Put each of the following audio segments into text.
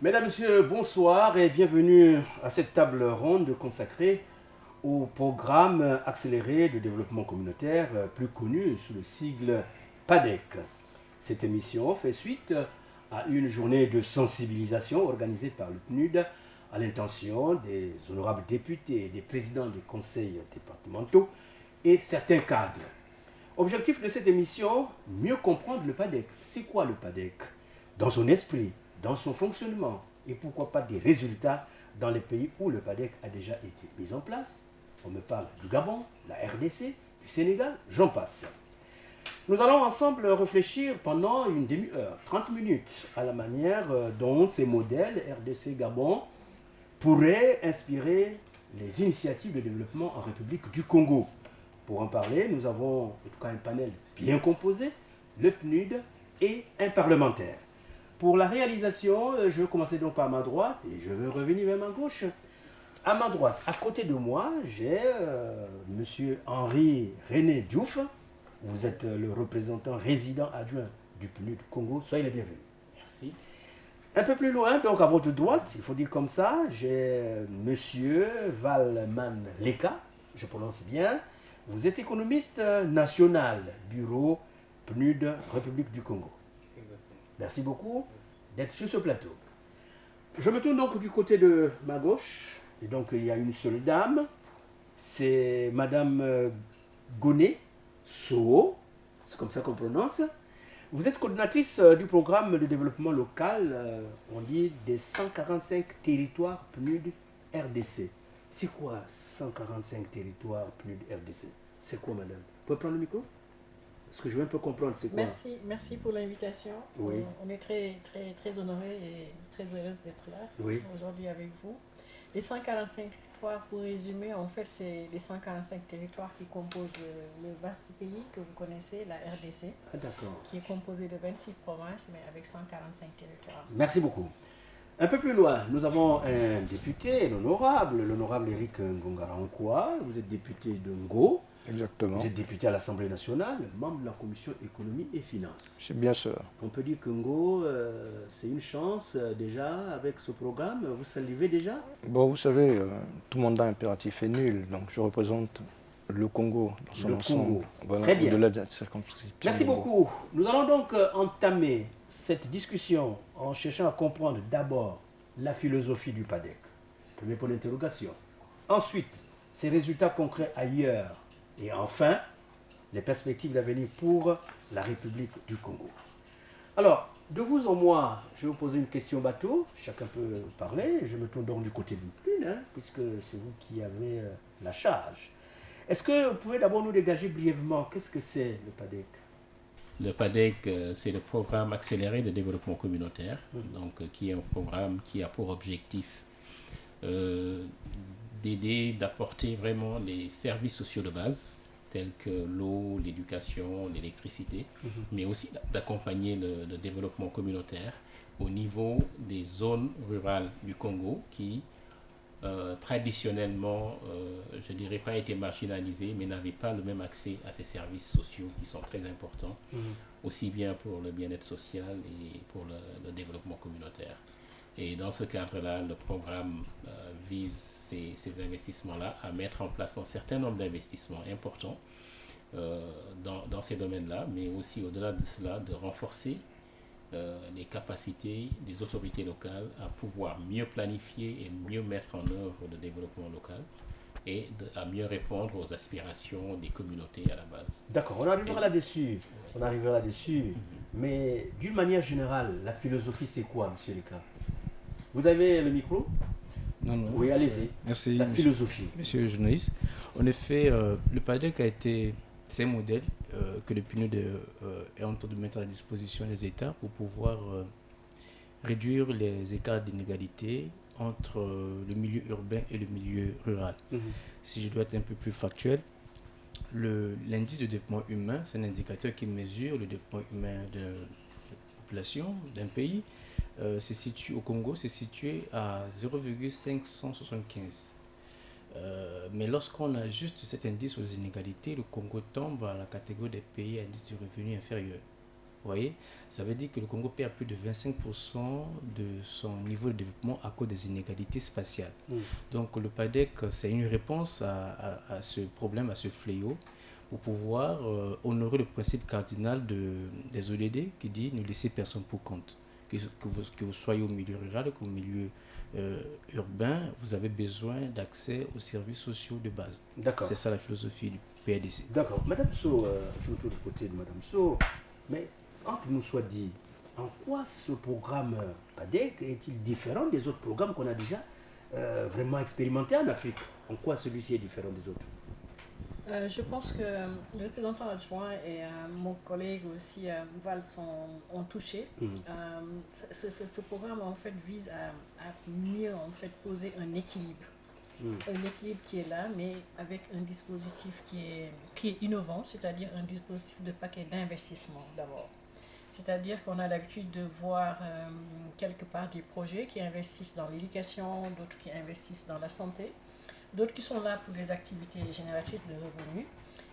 Mesdames, Messieurs, bonsoir et bienvenue à cette table ronde consacrée au programme accéléré de développement communautaire, plus connu sous le sigle PADEC. Cette émission fait suite à une journée de sensibilisation organisée par le PNUD à l'intention des honorables députés et des présidents des conseils départementaux et certains cadres. Objectif de cette émission, mieux comprendre le PADEC. C'est quoi le PADEC? Dans son esprit, dans son fonctionnement et pourquoi pas des résultats dans les pays où le PADEC a déjà été mis en place. On me parle du Gabon, la RDC, du Sénégal, j'en passe. Nous allons ensemble réfléchir pendant une demi-heure, 30 minutes, à la manière dont ces modèles RDC-Gabon pourraient inspirer les initiatives de développement en République du Congo. Pour en parler, nous avons en tout cas un panel bien composé, le PNUD et un parlementaire. Pour la réalisation, je vais commencer donc par ma droite et je vais revenir vers ma gauche. À ma droite, à côté de moi, j'ai Monsieur Henri René Diouf. Vous êtes le représentant résident adjoint du PNUD Congo. Soyez les bienvenus. Merci. Un peu plus loin, donc à votre droite, il faut dire comme ça, j'ai Monsieur Valman Leka, je prononce bien. Vous êtes économiste national, bureau PNUD République du Congo. Exactement. Merci beaucoup d'être sur ce plateau. Je me tourne donc du côté de ma gauche, et donc il y a une seule dame, c'est Madame Goné Soo, c'est comme ça qu'on prononce. Vous êtes coordinatrice du programme de développement local, on dit des 145 territoires PNUD RDC. C'est quoi 145 territoires PNUD RDC? C'est quoi, madame? Vous pouvez prendre le micro? Parce que je veux un peu comprendre c'est quoi. Merci pour l'invitation. Oui. On est très honorés et très heureuse d'être là aujourd'hui avec vous. Les 145 territoires, pour résumer, en fait, c'est les 145 territoires qui composent le vaste pays que vous connaissez, la RDC. Ah, d'accord. Qui est composé de 26 provinces, mais avec 145 territoires. Merci beaucoup. Un peu plus loin, nous avons un député, l'honorable Eric Ngongarankwa. Vous êtes député de Ngo. Exactement. Vous êtes député à l'Assemblée nationale, membre de la commission économie et finances. C'est bien ça. On peut dire que Ngo, c'est une chance déjà avec ce programme. Vous salivez déjà? Bon, vous savez, tout mandat impératif est nul, donc je représente le Congo dans son ensemble. Congo. Voilà, très bien. Au-delà de la circonscription. Merci beaucoup. Nous allons donc entamer cette discussion en cherchant à comprendre d'abord la philosophie du PADEC. Premier point d'interrogation. Ensuite, ses résultats concrets ailleurs. Et enfin, les perspectives d'avenir pour la République du Congo. Alors, de vous en moi, je vais vous poser une question bateau. Chacun peut parler. Je me tourne donc du côté du PNUD, puisque c'est vous qui avez la charge. Est-ce que vous pouvez d'abord nous dégager brièvement qu'est-ce que c'est le PADEC? Le PADEC, c'est le programme accéléré de développement communautaire, qui est un programme qui a pour objectif d'aider, d'apporter vraiment les services sociaux de base, tels que l'eau, l'éducation, l'électricité, mais aussi d'accompagner le développement communautaire au niveau des zones rurales du Congo qui, traditionnellement, je ne dirais pas été marginalisées, mais n'avaient pas le même accès à ces services sociaux qui sont très importants, aussi bien pour le bien-être social et pour le développement communautaire. Et dans ce cadre-là, le programme vise ces investissements-là à mettre en place un certain nombre d'investissements importants dans ces domaines-là, mais aussi au-delà de cela, de renforcer les capacités des autorités locales à pouvoir mieux planifier et mieux mettre en œuvre le développement local et à mieux répondre aux aspirations des communautés à la base. D'accord, on arrivera là-dessus. On arrivera là-dessus. Mais d'une manière générale, la philosophie, c'est quoi, M. Leka? Vous avez le micro? Non. Oui, allez-y. Merci. La philosophie. Monsieur le journaliste. En effet, le PADEC a été... C'est un modèle que le PNUD est en train de mettre à la disposition des États pour pouvoir réduire les écarts d'inégalité entre le milieu urbain et le milieu rural. Si je dois être un peu plus factuel, l'indice de développement humain, c'est un indicateur qui mesure le développement humain de la population d'un pays. Au Congo, c'est situé à 0,575. Mais lorsqu'on ajuste cet indice aux inégalités, le Congo tombe à la catégorie des pays à indice de revenu inférieur. Vous voyez, ça veut dire que le Congo perd plus de 25% de son niveau de développement à cause des inégalités spatiales. Donc le PADEC, c'est une réponse à ce problème, à ce fléau, pour pouvoir honorer le principe cardinal des ODD qui dit ne laissez personne pour compte. Que vous soyez au milieu rural, qu'au milieu urbain, vous avez besoin d'accès aux services sociaux de base. D'accord. C'est ça la philosophie du PADC. D'accord. Madame So, je me tourne du côté de Madame So, mais entre nous soit dit, en quoi ce programme PADEC est-il différent des autres programmes qu'on a déjà vraiment expérimentés en Afrique? En quoi celui-ci est différent des autres? Je pense que le représentant adjoint et mon collègue aussi, Val, ont touché. Ce programme en fait vise à mieux en fait poser un équilibre. Un équilibre qui est là, mais avec un dispositif qui est innovant, c'est-à-dire un dispositif de paquet d'investissement d'abord. C'est-à-dire qu'on a l'habitude de voir quelque part des projets qui investissent dans l'éducation, d'autres qui investissent dans la santé, d'autres qui sont là pour des activités génératrices de revenus.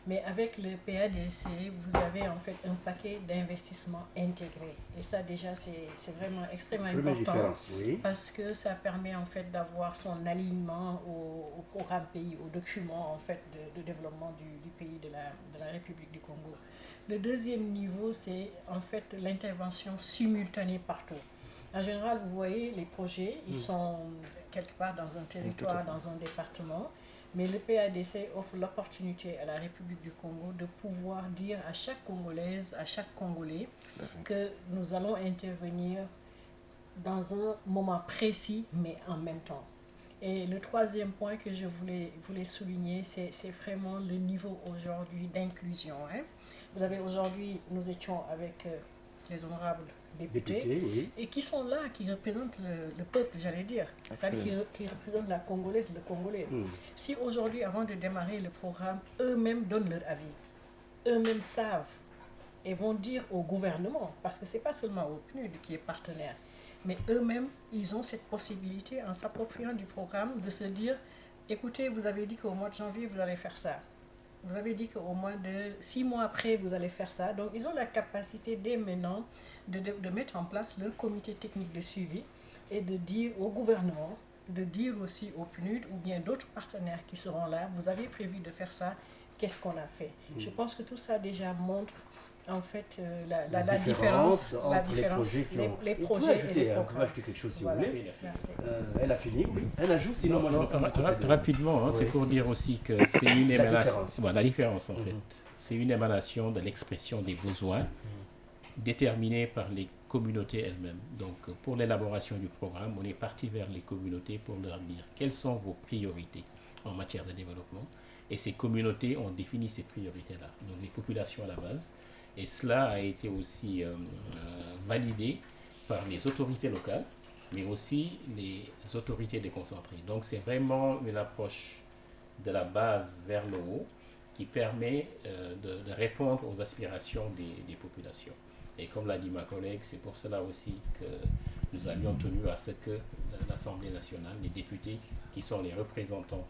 Mais avec le PADC, vous avez en fait un paquet d'investissements intégrés. Et ça déjà, c'est vraiment extrêmement important, oui. Parce que ça permet en fait d'avoir son alignement au programme pays, au document en fait de développement du pays de la République du Congo. Le deuxième niveau, c'est en fait l'intervention simultanée partout. En général, vous voyez, les projets, ils sont quelque part dans un territoire, dans un département, mais le PADC offre l'opportunité à la République du Congo de pouvoir dire à chaque Congolaise, à chaque Congolais, que nous allons intervenir dans un moment précis, mais en même temps. Et le troisième point que je voulais souligner, c'est vraiment le niveau aujourd'hui d'inclusion. Vous avez aujourd'hui, nous étions avec les honorables députés, oui. Et qui sont là, qui représentent le peuple, j'allais dire, c'est-à-dire qui représentent la Congolaise, le Congolais. Si aujourd'hui, avant de démarrer le programme, eux-mêmes donnent leur avis, eux-mêmes savent et vont dire au gouvernement, parce que ce n'est pas seulement au PNUD qui est partenaire, mais eux-mêmes, ils ont cette possibilité, en s'appropriant du programme, de se dire, écoutez, vous avez dit qu'au mois de janvier, vous allez faire ça. Vous avez dit qu'au moins de 6 mois après, vous allez faire ça. Donc, ils ont la capacité dès maintenant de mettre en place le comité technique de suivi et de dire au gouvernement, de dire aussi au PNUD ou bien d'autres partenaires qui seront là, vous avez prévu de faire ça, qu'est-ce qu'on a fait? Je pense que tout ça déjà montre en fait la différence entre les projets qui ont... les projets et les programmes. On peut ajouter quelque chose si vous voulez. Merci. Elle a fini, oui. Un ajout, sinon moi je vais rapidement, c'est pour dire aussi que c'est une émanation. La différence en fait. C'est une émanation de l'expression des besoins déterminés par les communautés elles-mêmes. Donc pour l'élaboration du programme, on est parti vers les communautés pour leur dire quelles sont vos priorités en matière de développement. Et ces communautés ont défini ces priorités-là. Donc les populations à la base. Et cela a été aussi validé par les autorités locales, mais aussi les autorités déconcentrées. Donc c'est vraiment une approche de la base vers le haut qui permet de répondre aux aspirations des populations. Et comme l'a dit ma collègue, c'est pour cela aussi que nous avions tenu à ce que l'Assemblée nationale, les députés qui sont les représentants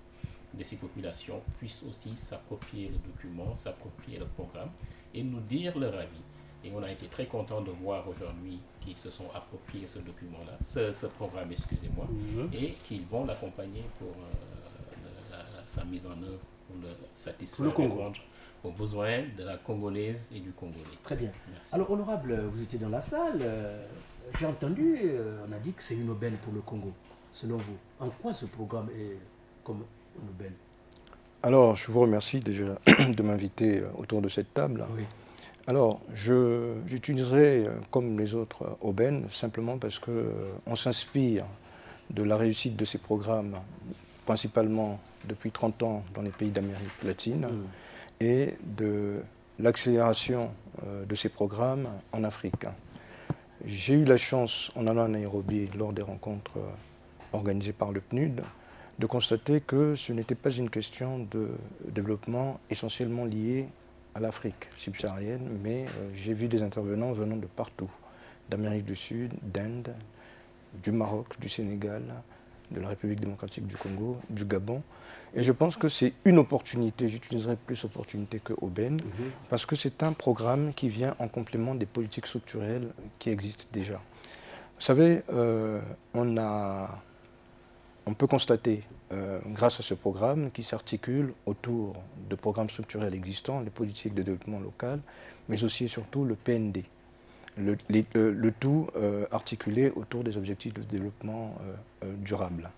de ces populations puissent aussi s'approprier le document, s'approprier le programme et nous dire leur avis. Et on a été très contents de voir aujourd'hui qu'ils se sont appropriés ce document-là, ce programme, excusez-moi, et qu'ils vont l'accompagner pour sa mise en œuvre, pour le satisfaire, répondre aux besoins de la Congolaise et du Congolais. Très bien. Merci. Alors, honorable, vous étiez dans la salle, j'ai entendu, on a dit que c'est une aubaine pour le Congo. Selon vous, en quoi ce programme est comme une aubaine? Alors, je vous remercie déjà de m'inviter autour de cette table. Oui. Alors, j'utiliserai comme les autres aubaines, simplement parce qu'on s'inspire de la réussite de ces programmes, principalement depuis 30 ans dans les pays d'Amérique latine, et de l'accélération de ces programmes en Afrique. J'ai eu la chance, en allant à Nairobi, lors des rencontres organisées par le PNUD, de constater que ce n'était pas une question de développement essentiellement lié à l'Afrique subsaharienne, mais j'ai vu des intervenants venant de partout, d'Amérique du Sud, d'Inde, du Maroc, du Sénégal, de la République démocratique du Congo, du Gabon. Et je pense que c'est une opportunité, j'utiliserai plus opportunité que aubaine, parce que c'est un programme qui vient en complément des politiques structurelles qui existent déjà. Vous savez, on peut constater, grâce à ce programme, qui s'articule autour de programmes structurels existants, les politiques de développement local, mais aussi et surtout le PND. Le tout articulé autour des objectifs de développement durable.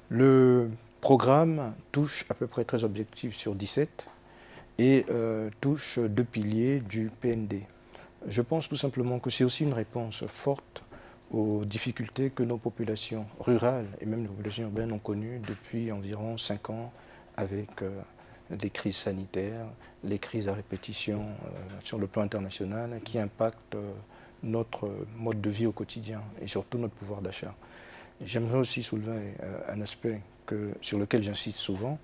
Le programme touche à peu près 13 objectifs sur 17 et touche 2 piliers du PND. Je pense tout simplement que c'est aussi une réponse forte aux difficultés que nos populations rurales et même les populations urbaines ont connues depuis environ 5 ans avec des crises sanitaires, les crises à répétition sur le plan international qui impactent notre mode de vie au quotidien et surtout notre pouvoir d'achat. J'aimerais aussi soulever un aspect sur lequel j'insiste souvent,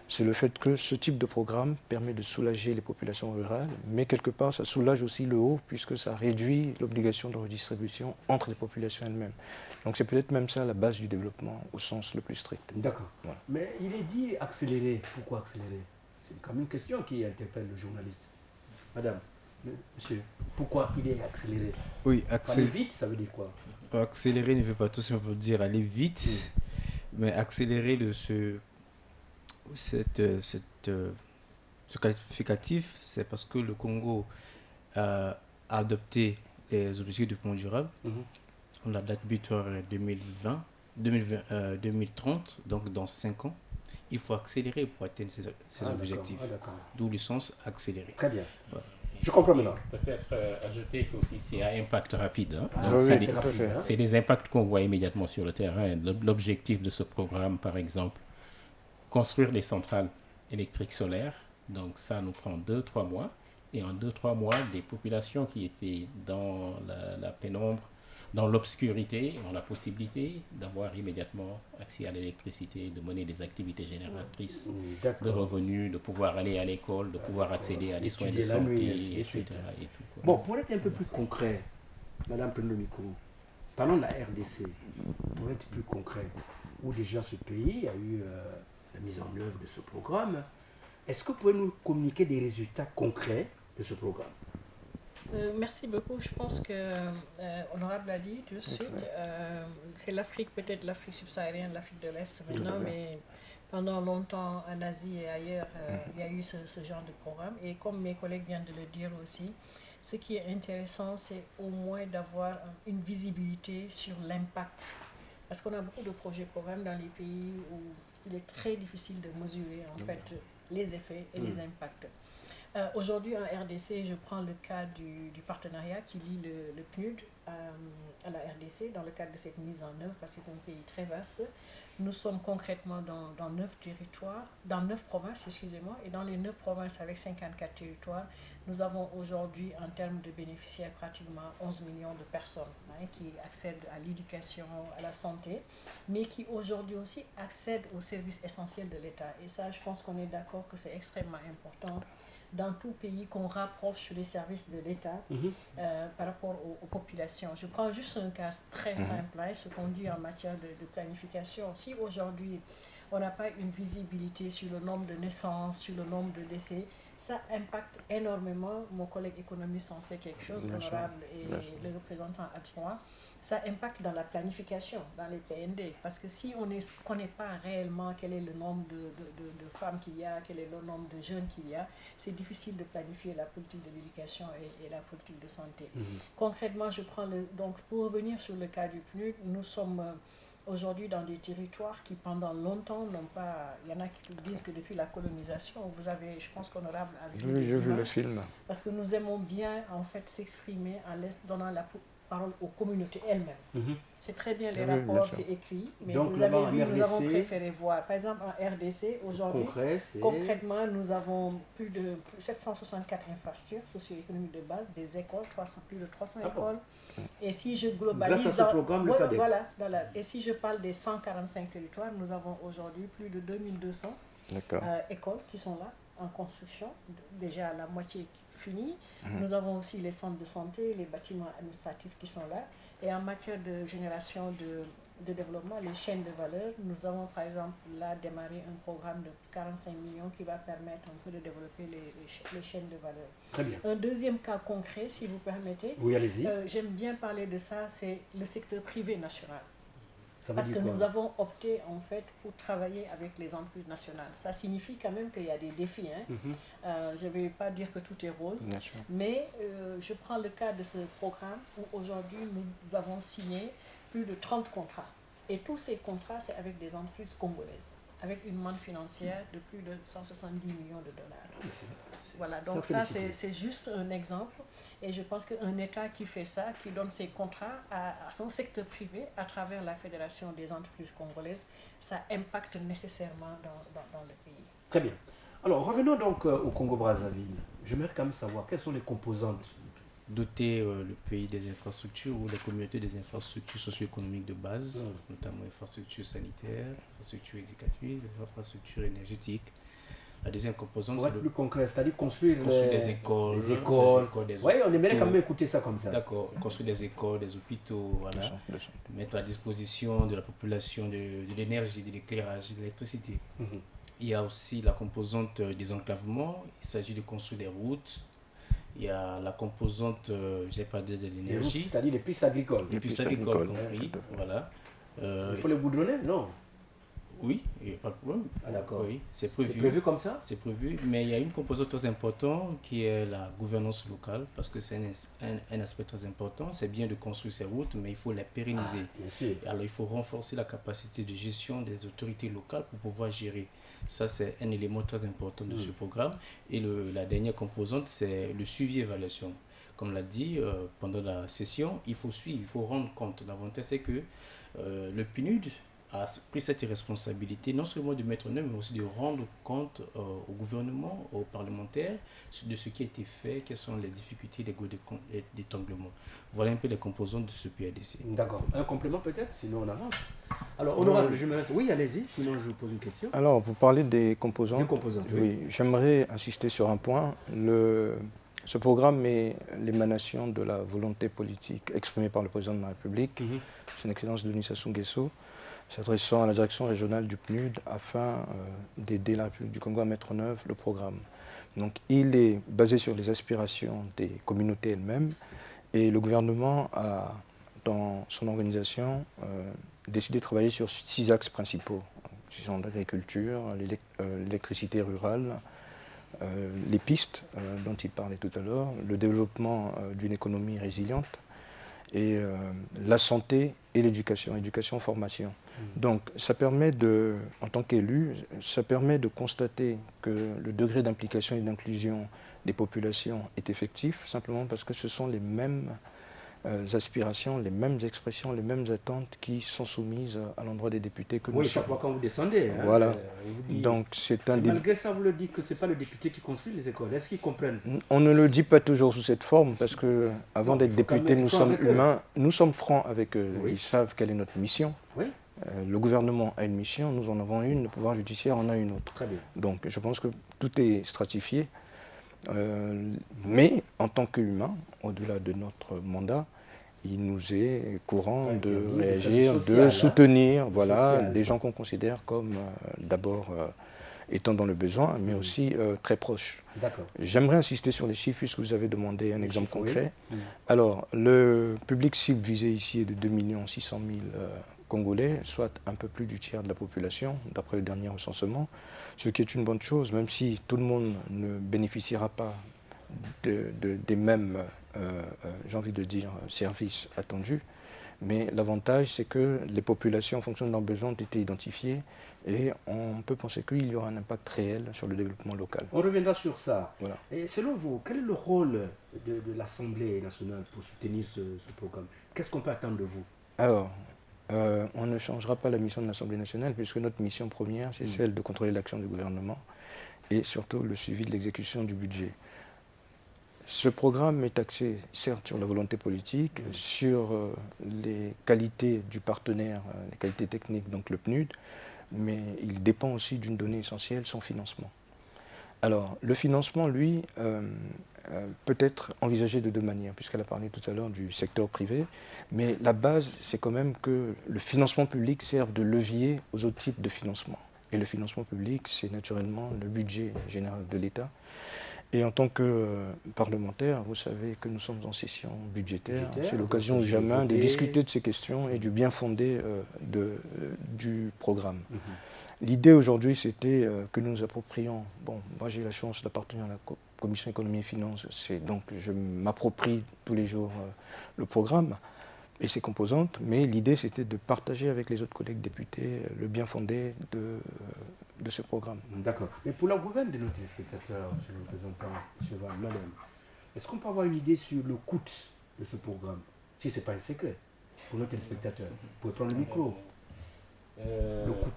c'est le fait que ce type de programme permet de soulager les populations rurales, mais quelque part ça soulage aussi le haut puisque ça réduit l'obligation de redistribution entre les populations elles-mêmes. Donc c'est peut-être même ça la base du développement au sens le plus strict. D'accord. Voilà. Mais il est dit accélérer. Pourquoi accélérer? C'est quand même une question qui interpelle le journaliste. Madame, monsieur, pourquoi il est accéléré? Oui, aller vite, ça veut dire quoi? Accélérer ne veut pas tout simplement dire aller vite, mais accélérer ce qualificatif, c'est parce que le Congo a adopté les objectifs de développement durable. La date butoir est 2030, donc dans 5 ans. Il faut accélérer pour atteindre ces objectifs. D'où le sens accélérer. Très bien. Voilà. Je comprends maintenant. Peut-être ajouter que aussi c'est un impact rapide. C'est des impacts qu'on voit immédiatement sur le terrain. L'objectif de ce programme, par exemple, construire des centrales électriques solaires. Donc ça nous prend 2-3 mois. Et en 2-3 mois, des populations qui étaient dans la pénombre, dans l'obscurité, ont la possibilité d'avoir immédiatement accès à l'électricité, de mener des activités génératrices de revenus, de pouvoir aller à l'école, de pouvoir accéder à des soins de santé, etc. Et tout, quoi. Bon, pour être un peu plus concret, Madame Prendomiko, parlons de la RDC, pour être plus concret, où déjà ce pays a eu la mise en œuvre de ce programme, est-ce que vous pouvez nous communiquer des résultats concrets de ce programme? Merci beaucoup. Je pense que Honorable l'a dit tout de suite. C'est l'Afrique, peut-être l'Afrique subsaharienne, l'Afrique de l'Est maintenant, mais pendant longtemps en Asie et ailleurs, il y a eu ce genre de programme. Et comme mes collègues viennent de le dire aussi, ce qui est intéressant, c'est au moins d'avoir une visibilité sur l'impact. Parce qu'on a beaucoup de projets-programmes dans les pays où il est très difficile de mesurer en fait les effets et les impacts. Aujourd'hui en RDC, je prends le cas du partenariat qui lie le PNUD à la RDC dans le cadre de cette mise en œuvre, parce que c'est un pays très vaste. Nous sommes concrètement dans 9 territoires, dans 9 provinces, excusez-moi, et dans les 9 provinces avec 54 territoires, nous avons aujourd'hui en termes de bénéficiaires pratiquement 11 millions de personnes qui accèdent à l'éducation, à la santé, mais qui aujourd'hui aussi accèdent aux services essentiels de l'État. Et ça, je pense qu'on est d'accord que c'est extrêmement important dans tout pays qu'on rapproche les services de l'État par rapport aux populations. Je prends juste un cas très simple, ce qu'on dit en matière de planification. Si aujourd'hui, on n'a pas une visibilité sur le nombre de naissances, sur le nombre de décès, ça impacte énormément. Mon collègue économiste en sait quelque chose, honorable, et le représentant adjoint. Ça impacte dans la planification, dans les PND, parce que si on ne connaît pas réellement quel est le nombre de femmes qu'il y a, quel est le nombre de jeunes qu'il y a, c'est difficile de planifier la politique de l'éducation et la politique de santé. Concrètement, donc pour revenir sur le cas du PNUD, nous sommes aujourd'hui dans des territoires qui pendant longtemps n'ont pas... Il y en a qui disent que depuis la colonisation, vous avez, je pense qu'honorable a vu les j'ai vu images, le film. Parce que nous aimons bien en fait s'exprimer à l'Est, donnant la parole aux communautés elles-mêmes. C'est très bien, les rapports, c'est écrit, mais donc, vous avez vu, nous avons préféré voir. Par exemple, en RDC, aujourd'hui, concrètement, nous avons plus de 764 infrastructures socio-économiques de base, des écoles, plus de 300 écoles. Et si je globalise... Grâce à ce programme, voilà. Et si je parle des 145 territoires, nous avons aujourd'hui plus de 2200 écoles qui sont là, en construction, déjà la moitié finie. Nous avons aussi les centres de santé, les bâtiments administratifs qui sont là. Et en matière de génération de développement, les chaînes de valeur. Nous avons par exemple là démarré un programme de 45 millions qui va permettre un peu de développer les chaînes de valeur. Très bien. Un deuxième cas concret, si vous permettez. Oui, allez-y. J'aime bien parler de ça, c'est le secteur privé national. Parce que nous avons opté en fait pour travailler avec les entreprises nationales. Ça signifie quand même qu'il y a des défis. Je ne vais pas dire que tout est rose, mais je prends le cas de ce programme où aujourd'hui nous avons signé plus de 30 contrats. Et tous ces contrats, c'est avec des entreprises congolaises, avec une manne financière de plus de 170 millions de dollars. Voilà, donc ça c'est juste un exemple. Et je pense qu'un État qui fait ça, qui donne ses contrats à son secteur privé à travers la Fédération des entreprises congolaises, ça impacte nécessairement dans le pays. Très bien. Alors revenons donc au Congo-Brazzaville. J'aimerais quand même savoir quelles sont les composantes. Doter le pays des infrastructures ou la communauté des infrastructures socio-économiques de base, notamment infrastructures sanitaires, infrastructures éducatives, infrastructures énergétiques. La deuxième composante, c'est plus concret, c'est-à-dire construire des écoles. Oui, on aimerait quand même écouter ça comme ça. D'accord, construire des écoles, des hôpitaux, voilà. Mettre à disposition de la population de l'énergie, de l'éclairage, de l'électricité. Il y a aussi la composante des enclavements, il s'agit de construire des routes. Il y a la composante, j'ai pas dit de l'énergie. C'est-à-dire les pistes agricoles. Les pistes agricoles compris, voilà. Il faut les goudronner, non? Oui, il n'y a pas de problème. Ah, d'accord. Oui, c'est prévu. C'est prévu comme ça? C'est prévu, mais il y a une composante très importante qui est la gouvernance locale, parce que c'est un aspect très important. C'est bien de construire ces routes, mais il faut les pérenniser. Bien sûr. Alors il faut renforcer la capacité de gestion des autorités locales pour pouvoir gérer. Ça, c'est un élément très important de ce programme. Et la dernière composante, c'est le suivi et évaluation. Comme l'a dit pendant la session, il faut suivre, il faut rendre compte. L'avantage, c'est que le PNUD a pris cette responsabilité, non seulement de mettre en œuvre, mais aussi de rendre compte au gouvernement, aux parlementaires, de ce qui a été fait, quelles sont les difficultés, les goûts d'étanglement. Voilà un peu les composantes de ce PADC. D'accord. Un complément peut-être, sinon on avance. Alors, honorable, je me reste. Oui, allez-y, sinon je vous pose une question. Alors, pour parler des composantes, oui. J'aimerais insister sur un point. Ce programme est l'émanation de la volonté politique exprimée par le président de la République, son Excellence Denis Sassou Nguesso, s'adressant à la direction régionale du PNUD afin d'aider la République du Congo à mettre en œuvre le programme. Donc, il est basé sur les aspirations des communautés elles-mêmes et le gouvernement a, dans son organisation, décidé de travailler sur 6 axes principaux, qui sont l'agriculture, l'électricité rurale, les pistes dont il parlait tout à l'heure, le développement d'une économie résiliente et la santé et l'éducation, éducation-formation. Donc ça permet en tant qu'élu, ça permet de constater que le degré d'implication et d'inclusion des populations est effectif, simplement parce que ce sont les mêmes aspirations, les mêmes expressions, les mêmes attentes qui sont soumises à l'endroit des députés que nous sommes. Oui, chaque fois quand vous descendez. Voilà. Donc c'est un malgré ça, vous le dites que ce n'est pas le député qui construit les écoles. Est-ce qu'ils comprennent? On ne le dit pas toujours sous cette forme, parce que avant d'être député, nous sommes humains, nous sommes francs avec eux. Oui. Ils savent quelle est notre mission. Oui. Le gouvernement a une mission, nous en avons une, le pouvoir judiciaire en a une autre. Très bien. Donc je pense que tout est stratifié. Mais en tant qu'humain, au-delà de notre mandat, il nous est courant de réagir, de soutenir des gens qu'on considère comme d'abord étant dans le besoin, mais aussi très proches. J'aimerais insister sur les chiffres, puisque vous avez demandé un exemple concret. Alors, le public cible visé ici est de 2 600 000 Congolais, soit un peu plus du tiers de la population, d'après le dernier recensement, ce qui est une bonne chose, même si tout le monde ne bénéficiera pas des mêmes, j'ai envie de dire, services attendus. Mais l'avantage, c'est que les populations, en fonction de leurs besoins, ont été identifiées et on peut penser qu'il y aura un impact réel sur le développement local. On reviendra sur ça. Voilà. Et selon vous, quel est le rôle de l'Assemblée nationale pour soutenir ce programme? Qu'est-ce qu'on peut attendre de vous? Alors, on ne changera pas la mission de l'Assemblée nationale, puisque notre mission première, c'est celle de contrôler l'action du gouvernement et surtout le suivi de l'exécution du budget. Ce programme est axé, certes, sur la volonté politique, sur les qualités du partenaire, les qualités techniques, donc le PNUD, mais il dépend aussi d'une donnée essentielle, son financement. Alors, le financement, lui, peut être envisagé de deux manières, puisqu'elle a parlé tout à l'heure du secteur privé, mais la base, c'est quand même que le financement public serve de levier aux autres types de financement. Et le financement public, c'est naturellement le budget général de l'État. Et en tant que parlementaire, vous savez que nous sommes en session budgétaire. C'est l'occasion jamais de discuter de ces questions et du bien fondé du programme. L'idée aujourd'hui, c'était que nous nous approprions. Bon, moi j'ai la chance d'appartenir à la Commission économie et finances, donc je m'approprie tous les jours le programme et ses composantes, mais l'idée c'était de partager avec les autres collègues députés le bien fondé de ce programme. D'accord. Mais pour la gouverne de nos téléspectateurs, monsieur le représentant, monsieur Van, madame, est-ce qu'on peut avoir une idée sur le coût de ce programme? Si ce n'est pas un secret pour nos téléspectateurs. Vous pouvez prendre le micro. Le coût.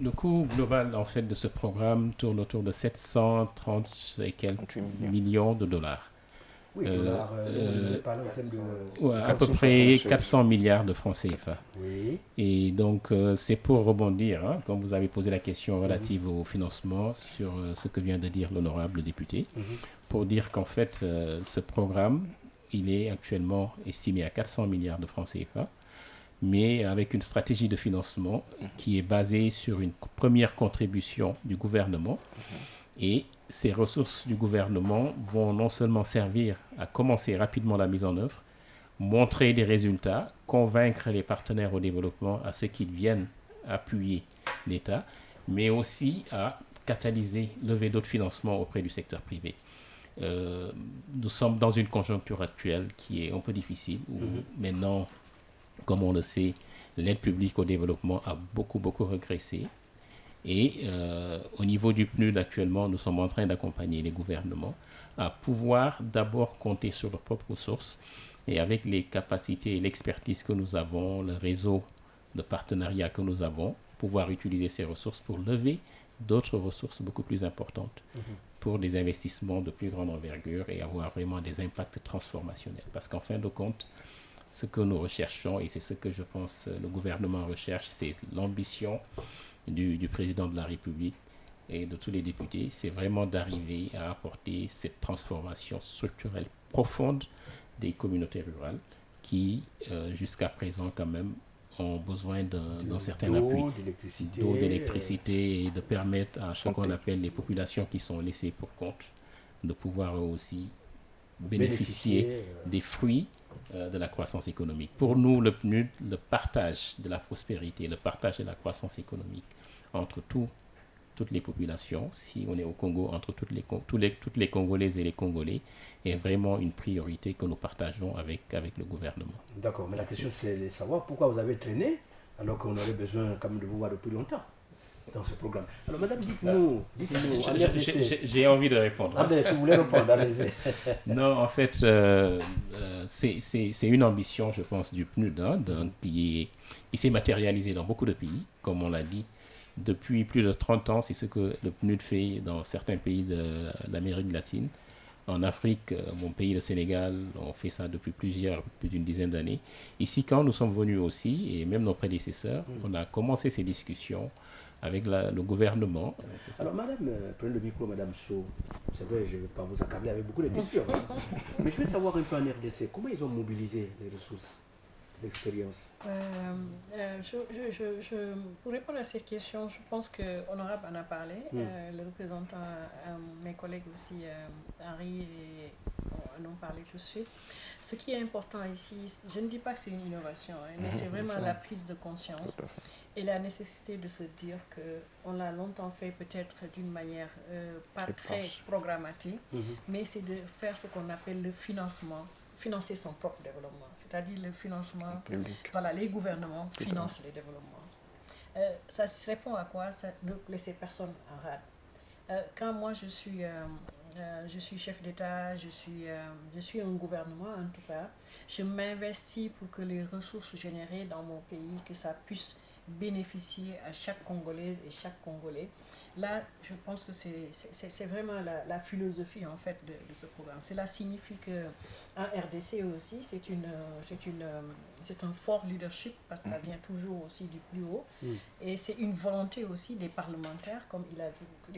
Le coût global en fait de ce programme tourne autour de 730 et quelques millions de dollars. Oui, on parle en termes de... Ouais, à peu près 400 milliards de francs CFA. Oui. Et donc, c'est pour rebondir, hein, comme vous avez posé la question relative au financement, sur ce que vient de dire l'honorable député, pour dire qu'en fait, ce programme, il est actuellement estimé à 400 milliards de francs CFA, mais avec une stratégie de financement qui est basée sur une première contribution du gouvernement. Et ces ressources du gouvernement vont non seulement servir à commencer rapidement la mise en œuvre, montrer des résultats, convaincre les partenaires au développement à ce qu'ils viennent appuyer l'État, mais aussi à catalyser, lever d'autres financements auprès du secteur privé. Nous sommes dans une conjoncture actuelle qui est un peu difficile, où maintenant, comme on le sait, l'aide publique au développement a beaucoup régressé. Et au niveau du PNUD actuellement, nous sommes en train d'accompagner les gouvernements à pouvoir d'abord compter sur leurs propres ressources et avec les capacités et l'expertise que nous avons, le réseau de partenariat que nous avons, pouvoir utiliser ces ressources pour lever d'autres ressources beaucoup plus importantes pour des investissements de plus grande envergure et avoir vraiment des impacts transformationnels. Parce qu'en fin de compte, ce que nous recherchons, et c'est ce que je pense le gouvernement recherche, c'est l'ambition du président de la République et de tous les députés, c'est vraiment d'arriver à apporter cette transformation structurelle profonde des communautés rurales qui, jusqu'à présent quand même, ont besoin d'un certain appui d'eau, d'électricité et de permettre à ce qu'on appelle les populations qui sont laissées pour compte de pouvoir aussi bénéficier des fruits de la croissance économique. Pour nous, le PNUD, le partage de la prospérité, le partage de la croissance économique entre toutes les populations, si on est au Congo, entre toutes les Congolaises et les Congolais, est vraiment une priorité que nous partageons avec le gouvernement. D'accord, mais la question c'est de savoir pourquoi vous avez traîné alors qu'on aurait besoin quand même de vous voir depuis longtemps dans ce programme. Alors madame, dites-nous j'ai envie de répondre. Ah ben, si vous voulez répondre, allez-y. Non, en fait, c'est une ambition, je pense, du PNUD, hein, qui s'est matérialisée dans beaucoup de pays, comme on l'a dit. Depuis plus de 30 ans, c'est ce que le PNUD fait dans certains pays de l'Amérique latine. En Afrique, mon pays, le Sénégal, on fait ça depuis plus d'une dizaine d'années. Ici, quand nous sommes venus aussi, et même nos prédécesseurs, on a commencé ces discussions avec le gouvernement. Alors madame, prenez le micro, madame Sow. C'est vrai, je ne vais pas vous accabler avec beaucoup de questions. Mais je veux savoir un peu en RDC, comment ils ont mobilisé les ressources, l'expérience? Pour répondre à cette question, je pense que Honorable en a parlé, le représentant, mes collègues aussi, Henri et en ont parlé tout de suite. Ce qui est important ici, je ne dis pas que c'est une innovation, mais c'est vraiment la prise de conscience et la nécessité de se dire qu'on l'a longtemps fait peut-être d'une manière pas très programmatique, mais c'est de faire ce qu'on appelle le financement, financer son propre développement, c'est-à-dire le financement, voilà, les gouvernements financent les développements. Ça se répond à quoi? Ça ne laisser personne en rade. Quand moi je suis chef d'État, je suis un gouvernement en tout cas, je m'investis pour que les ressources générées dans mon pays, que ça puisse bénéficier à chaque Congolaise et chaque Congolais. Là, je pense que c'est vraiment la philosophie en fait de ce programme. Cela signifie qu'en RDC aussi, c'est un fort leadership parce que ça vient toujours aussi du plus haut. Et c'est une volonté aussi des parlementaires, comme il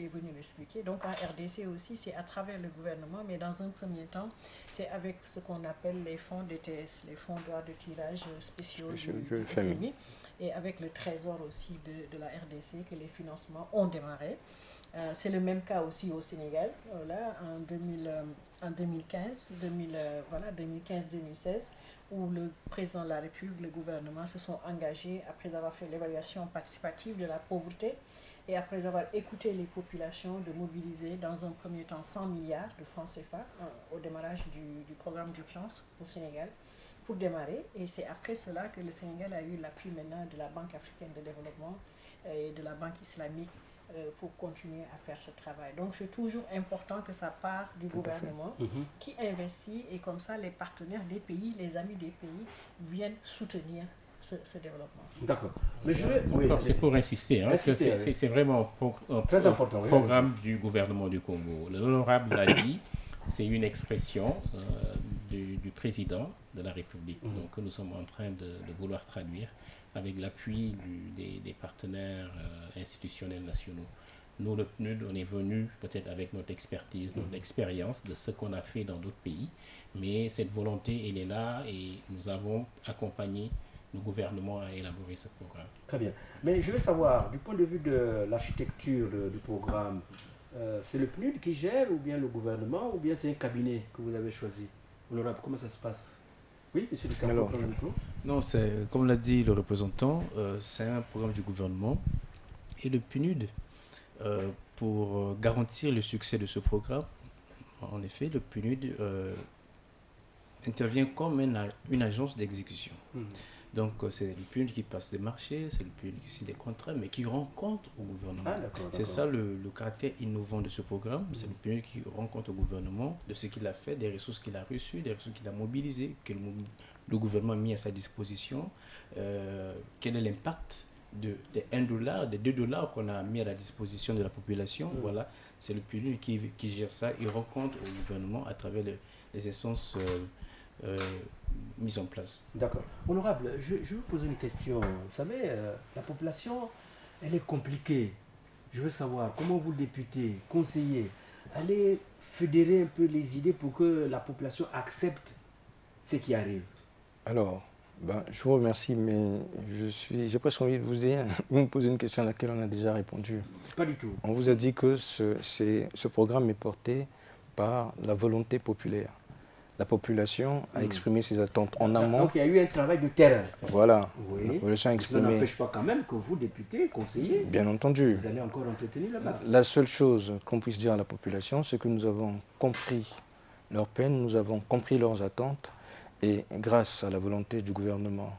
est venu l'expliquer. Donc en RDC aussi, c'est à travers le gouvernement, mais dans un premier temps, c'est avec ce qu'on appelle les fonds DTS, les fonds droits de tirage spéciaux du FMI. Et avec le trésor aussi de la RDC que les financements ont démarré. C'est le même cas aussi au Sénégal, là, en 2015-2016, où le président de la République, le gouvernement se sont engagés après avoir fait l'évaluation participative de la pauvreté et après avoir écouté les populations de mobiliser dans un premier temps 100 milliards de francs CFA au démarrage du programme d'urgence au Sénégal. Pour démarrer, et c'est après cela que le Sénégal a eu l'appui maintenant de la Banque africaine de développement et de la Banque islamique pour continuer à faire ce travail. Donc c'est toujours important que ça parte du gouvernement qui investit et comme ça les partenaires des pays, les amis des pays viennent soutenir ce développement. D'accord. Mais c'est pour insister, hein, c'est vraiment très important, programme du gouvernement du Congo. L'honorable l'a dit, c'est une expression du président de la République, donc que nous sommes en train de vouloir traduire avec l'appui des partenaires institutionnels nationaux. Nous, le PNUD, on est venu peut-être avec notre expertise, notre expérience de ce qu'on a fait dans d'autres pays, mais cette volonté, elle est là et nous avons accompagné le gouvernement à élaborer ce programme. Très bien. Mais je veux savoir, du point de vue de l'architecture du programme, c'est le PNUD qui gère ou bien le gouvernement ou bien c'est un cabinet que vous avez choisi? Honorable, comment ça se passe? Oui, monsieur le Cameroun. Non, c'est, comme l'a dit le représentant, c'est un programme du gouvernement. Et le PNUD, pour garantir le succès de ce programme, en effet, le PNUD intervient comme une agence d'exécution. Donc, c'est le PNUD qui passe des marchés, c'est le PNUD qui signe des contrats, mais qui rend compte au gouvernement. C'est ça le caractère innovant de ce programme. C'est le PNUD qui rend compte au gouvernement de ce qu'il a fait, des ressources qu'il a reçues, des ressources qu'il a mobilisées, que le gouvernement a mis à sa disposition, quel est l'impact des $1, des $2 qu'on a mis à la disposition de la population. Voilà, c'est le PNUD qui gère ça. Il rend compte au gouvernement à travers les instances mise en place. D'accord. Honorable, je vais vous poser une question. Vous savez, la population, elle est compliquée. Je veux savoir comment vous, députés, conseillers, allez fédérer un peu les idées pour que la population accepte ce qui arrive. Alors, je vous remercie, mais j'ai presque envie de vous dire, vous me posez une question à laquelle on a déjà répondu. Pas du tout. On vous a dit que ce programme est porté par la volonté populaire. La population a exprimé ses attentes en amont. Donc il y a eu un travail de terrain. Voilà. Oui. La population a exprimé. Ça n'empêche pas quand même que vous, députés, conseillers, bien entendu, vous allez encore entretenir la base. La seule chose qu'on puisse dire à la population, c'est que nous avons compris leurs peines, nous avons compris leurs attentes, et grâce à la volonté du gouvernement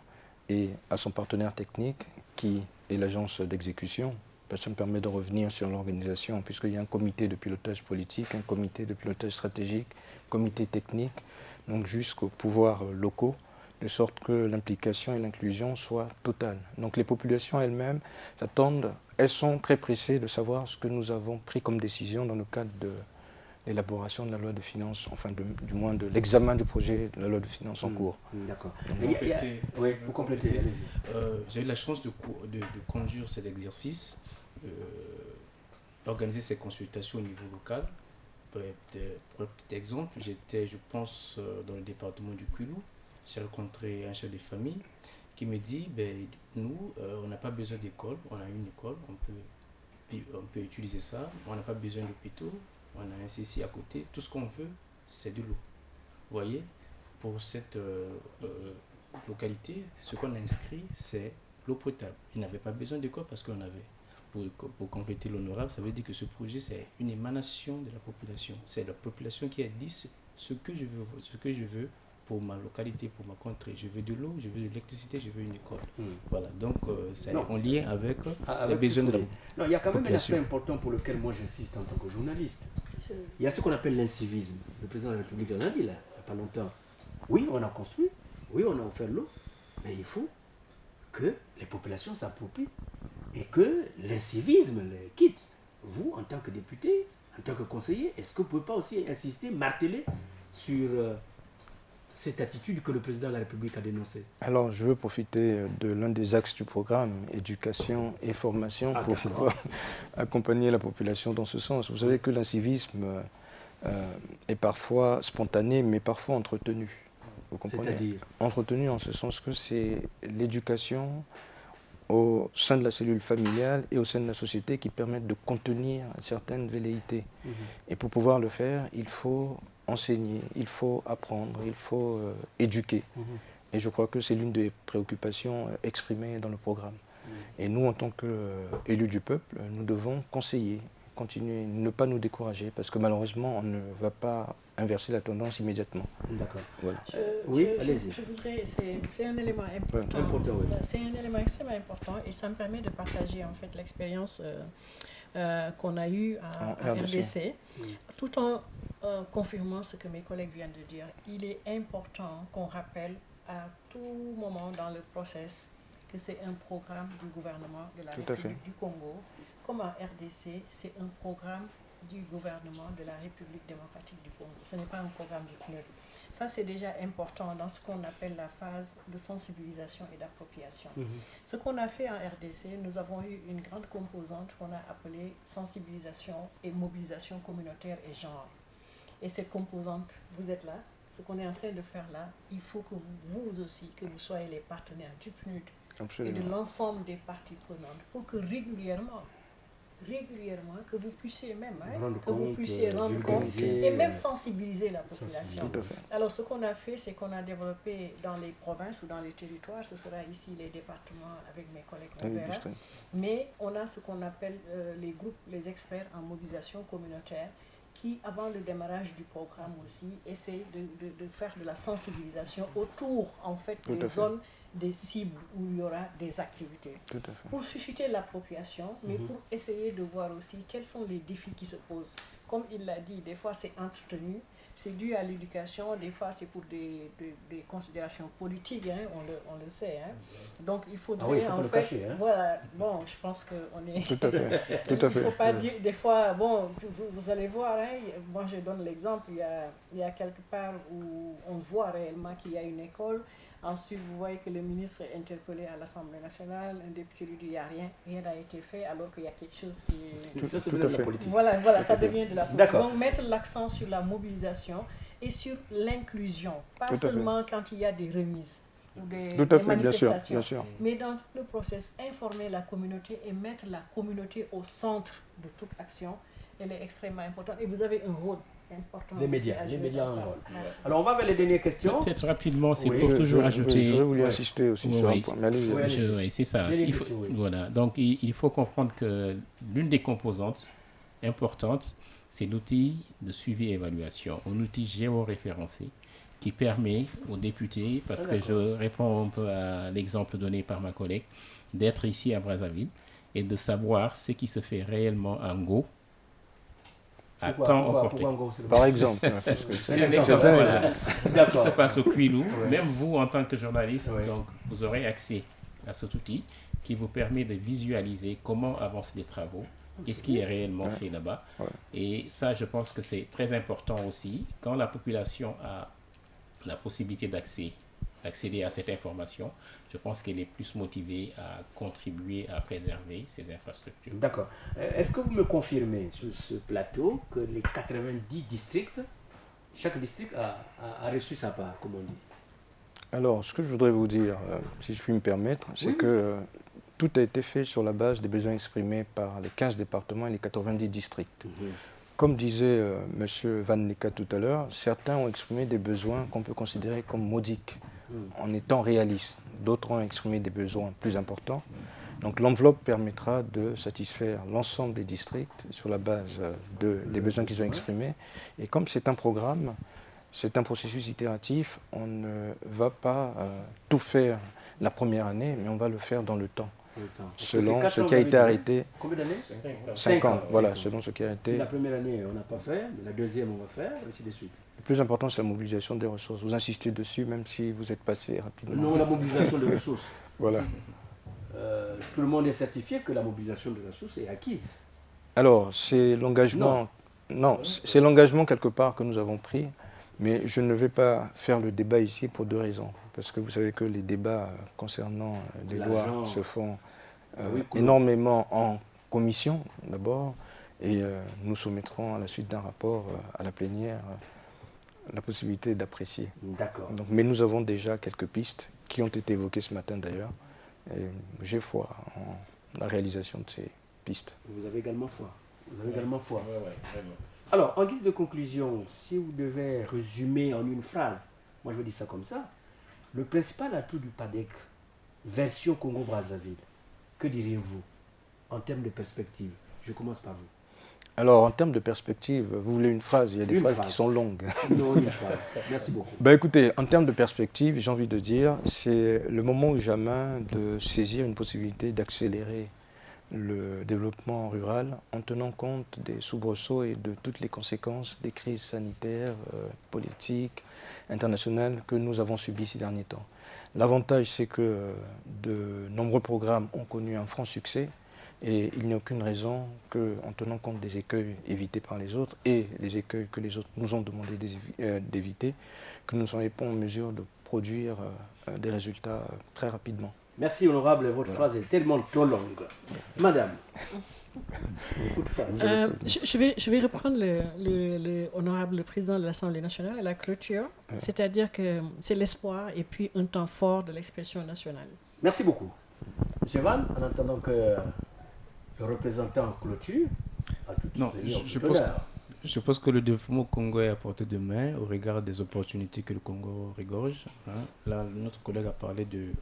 et à son partenaire technique, qui est l'agence d'exécution, ça me permet de revenir sur l'organisation, puisqu'il y a un comité de pilotage politique, un comité de pilotage stratégique, un comité technique, donc jusqu'aux pouvoirs locaux, de sorte que l'implication et l'inclusion soient totales. Donc les populations elles-mêmes s'attendent, elles sont très pressées de savoir ce que nous avons pris comme décision dans le cadre de l'élaboration de la loi de finances, enfin du moins de l'examen du projet de la loi de finances en cours. D'accord. Oui, pour compléter, allez-y. J'ai eu la chance de conduire cet exercice, organiser ces consultations au niveau local. Pour un petit exemple, j'étais, je pense, dans le département du Kwilu. J'ai rencontré un chef de famille qui me dit, nous, on n'a pas besoin d'école, on a une école, on peut utiliser ça, on n'a pas besoin d'hôpitaux, on a un CC à côté, tout ce qu'on veut, c'est de l'eau. Vous voyez, pour cette localité, ce qu'on a inscrit, c'est l'eau potable. Ils n'avaient pas besoin d'école parce qu'on avait. Pour compléter l'honorable, ça veut dire que ce projet, c'est une émanation de la population. C'est la population qui a dit ce que je veux pour ma localité, pour ma contrée. Je veux de l'eau, je veux de l'électricité, je veux une école. Voilà, donc c'est en lien avec les besoins de la population. Non, il y a quand même un aspect important pour lequel moi j'insiste en tant que journaliste. Il y a ce qu'on appelle l'incivisme. Le président de la République en a dit là, il n'y a pas longtemps. Oui, on a construit, oui, on a offert l'eau, mais il faut que les populations s'approprient et que l'incivisme les quitte. Vous, en tant que député, en tant que conseiller, est-ce que vous ne pouvez pas aussi insister, marteler sur cette attitude que le président de la République a dénoncée? Alors, je veux profiter de l'un des axes du programme, éducation et formation, pour pouvoir accompagner la population dans ce sens. Vous savez que l'incivisme est parfois spontané, mais parfois entretenu. Vous comprenez? C'est-à-dire? Entretenu en ce sens que c'est l'éducation au sein de la cellule familiale et au sein de la société qui permettent de contenir certaines velléités. Et pour pouvoir le faire, il faut enseigner, il faut apprendre, il faut éduquer. Et je crois que c'est l'une des préoccupations exprimées dans le programme. Et nous, en tant qu'élus du peuple, nous devons conseiller, continuer, ne pas nous décourager, parce que malheureusement, on ne va pas inverser la tendance immédiatement. D'accord. Voilà. Oui, allez-y. Je voudrais, c'est un élément important. Oui. C'est un élément extrêmement important et ça me permet de partager en fait l'expérience qu'on a eue à RDC, tout en confirmant ce que mes collègues viennent de dire. Il est important qu'on rappelle à tout moment dans le process que c'est un programme du gouvernement de la République du Congo. Comme en RDC, c'est un programme du gouvernement de la République démocratique du Congo. Ce n'est pas un programme du PNUD. Ça, c'est déjà important dans ce qu'on appelle la phase de sensibilisation et d'appropriation. Ce qu'on a fait en RDC, nous avons eu une grande composante qu'on a appelée sensibilisation et mobilisation communautaire et genre. Et cette composante, vous êtes là, ce qu'on est en train de faire là, il faut que vous aussi, que vous soyez les partenaires du PNUD et de l'ensemble des parties prenantes pour que régulièrement, que vous puissiez même, rendre compte et même sensibiliser la population. Alors ce qu'on a fait, c'est qu'on a développé dans les provinces ou dans les territoires, ce sera ici les départements avec mes collègues, on verra, mais on a ce qu'on appelle les groupes, les experts en mobilisation communautaire qui, avant le démarrage du programme aussi, essaient de faire de la sensibilisation autour en fait des zones, des cibles où il y aura des activités. Pour susciter l'appropriation, mais pour essayer de voir aussi quels sont les défis qui se posent. Comme il l'a dit, des fois c'est entretenu, c'est dû à l'éducation, des fois c'est pour des considérations politiques, hein, on le sait. Hein. Donc il faudrait faut en fait... cacher, hein. Voilà, bon, je pense qu'on est... Tout à fait. Il ne faut pas dire, des fois, bon, vous allez voir, hein, moi je donne l'exemple, il y a quelque part où on voit réellement qu'il y a une école. Ensuite, vous voyez que le ministre est interpellé à l'Assemblée nationale, un député lui dit qu'il n'y a rien n'a été fait, alors qu'il y a quelque chose qui est... Ça, c'est de la politique. Voilà, ça devient de la politique. Donc, mettre l'accent sur la mobilisation et sur l'inclusion, pas seulement quand il y a des remises ou des manifestations, bien sûr. Mais dans tout le process, informer la communauté et mettre la communauté au centre de toute action, elle est extrêmement importante. Et vous avez un rôle important. Les médias ont un rôle. Alors on va vers les dernières questions. Peut-être rapidement, c'est pour toujours ajouter... Je voulais insister aussi sur un point. Oui, c'est ça. Voilà. Donc il faut comprendre que l'une des composantes importantes, c'est l'outil de suivi et évaluation, un outil géoréférencé qui permet aux députés, parce que je réponds un peu à l'exemple donné par ma collègue, d'être ici à Brazzaville et de savoir ce qui se fait réellement en Go. Par exemple, c'est un exemple, voilà. Ce qui se passe au Kwilu, même vous en tant que journaliste, donc, vous aurez accès à cet outil qui vous permet de visualiser comment avancent les travaux, qu'est-ce qui est réellement fait là-bas. Et ça, je pense que c'est très important aussi, quand la population a la possibilité d'accéder à cette information, je pense qu'elle est plus motivée à contribuer à préserver ces infrastructures. D'accord. Est-ce que vous me confirmez sur ce plateau que les 90 districts, chaque district a reçu sa part, comme on dit? Alors, ce que je voudrais vous dire, si je puis me permettre, c'est que tout a été fait sur la base des besoins exprimés par les 15 départements et les 90 districts. Comme disait M. Van Lecca tout à l'heure, certains ont exprimé des besoins qu'on peut considérer comme modiques, en étant réalistes. D'autres ont exprimé des besoins plus importants. Donc l'enveloppe permettra de satisfaire l'ensemble des districts sur la base des besoins qu'ils ont exprimés. Et comme c'est un programme, c'est un processus itératif, on ne va pas tout faire la première année, mais on va le faire dans le temps. Selon ce qui a été arrêté. Combien d'années? 5 ans, voilà, selon ce qui a été... Si la première année, on n'a pas fait, la deuxième, on va faire, et ainsi de suite. Le plus important, c'est la mobilisation des ressources. Vous insistez dessus, même si vous êtes passé rapidement. Non, la mobilisation des ressources. Voilà. tout le monde est certifié que la mobilisation de ressources est acquise. Alors, c'est l'engagement... Non, c'est l'engagement quelque part que nous avons pris, mais je ne vais pas faire le débat ici pour deux raisons. Parce que vous savez que les débats concernant les lois se font énormément en commission d'abord, et nous soumettrons à la suite d'un rapport à la plénière la possibilité d'apprécier. D'accord. Mais nous avons déjà quelques pistes qui ont été évoquées ce matin d'ailleurs, et j'ai foi en la réalisation de ces pistes. Vous avez également foi. Vous avez également foi. Oui, vraiment. Alors, en guise de conclusion, si vous devez résumer en une phrase, moi je vais dire ça comme ça, le principal atout du PADEC, version Congo-Brazzaville, que diriez-vous en termes de perspective? Je commence par vous. Alors, en termes de perspective, vous voulez une phrase? Il y a des phrases qui sont longues. Non, une phrase. Merci beaucoup. Écoutez, en termes de perspective, j'ai envie de dire, c'est le moment ou jamais de saisir une possibilité d'accélérer le développement rural en tenant compte des soubresauts et de toutes les conséquences des crises sanitaires, politiques, internationales que nous avons subies ces derniers temps. L'avantage, c'est que de nombreux programmes ont connu un franc succès et il n'y a aucune raison qu'en tenant compte des écueils évités par les autres et les écueils que les autres nous ont demandé d'éviter, que nous ne soyons pas en mesure de produire des résultats très rapidement. Merci, honorable. Votre phrase est tellement trop longue. Madame, beaucoup de phrases. Je vais reprendre le honorable président de l'Assemblée nationale à la clôture. C'est-à-dire que c'est l'espoir et puis un temps fort de l'expression nationale. Merci beaucoup. Monsieur Van, en attendant que le représentant clôture, à tout je pense que le développement au Congo est à portée de main au regard des opportunités que le Congo regorge. Là, notre collègue a parlé de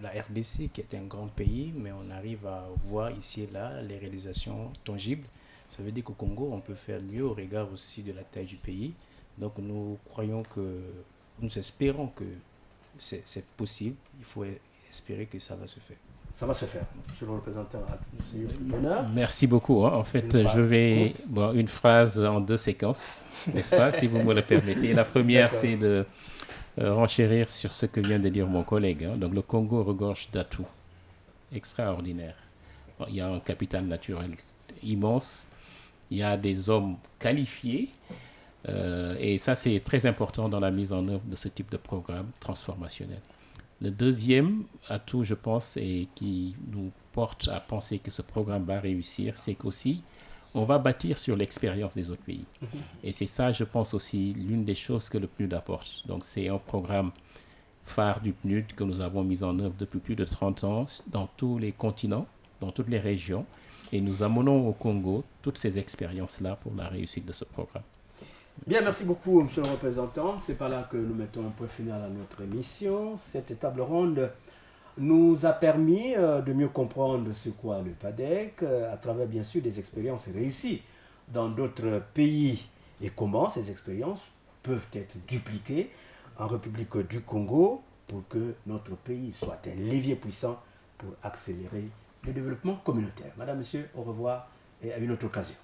la RDC qui est un grand pays, mais on arrive à voir ici et là les réalisations tangibles. Ça veut dire qu'au Congo, on peut faire mieux au regard aussi de la taille du pays. Donc nous croyons nous espérons que c'est possible. Il faut espérer que ça va se faire. Ça va se faire, monsieur le représentant. Merci beaucoup. En fait, je vais... une phrase en deux séquences, n'est-ce pas, si vous me le permettez. La première, c'est de renchérir sur ce que vient de dire mon collègue. Donc le Congo regorge d'atouts extraordinaires. Il y a un capital naturel immense, il y a des hommes qualifiés, et ça c'est très important dans la mise en œuvre de ce type de programme transformationnel. Le deuxième atout, je pense, et qui nous porte à penser que ce programme va réussir, c'est qu'aussi on va bâtir sur l'expérience des autres pays. Et c'est ça, je pense aussi, l'une des choses que le PNUD apporte. Donc c'est un programme phare du PNUD que nous avons mis en œuvre depuis plus de 30 ans dans tous les continents, dans toutes les régions. Et nous amenons au Congo toutes ces expériences-là pour la réussite de ce programme. Bien, merci beaucoup, monsieur le représentant. C'est par là que nous mettons un point final à notre émission. Cette table ronde nous a permis de mieux comprendre ce qu'est le PADEC à travers bien sûr des expériences réussies dans d'autres pays et comment ces expériences peuvent être dupliquées en République du Congo pour que notre pays soit un levier puissant pour accélérer le développement communautaire. Madame, monsieur, au revoir et à une autre occasion.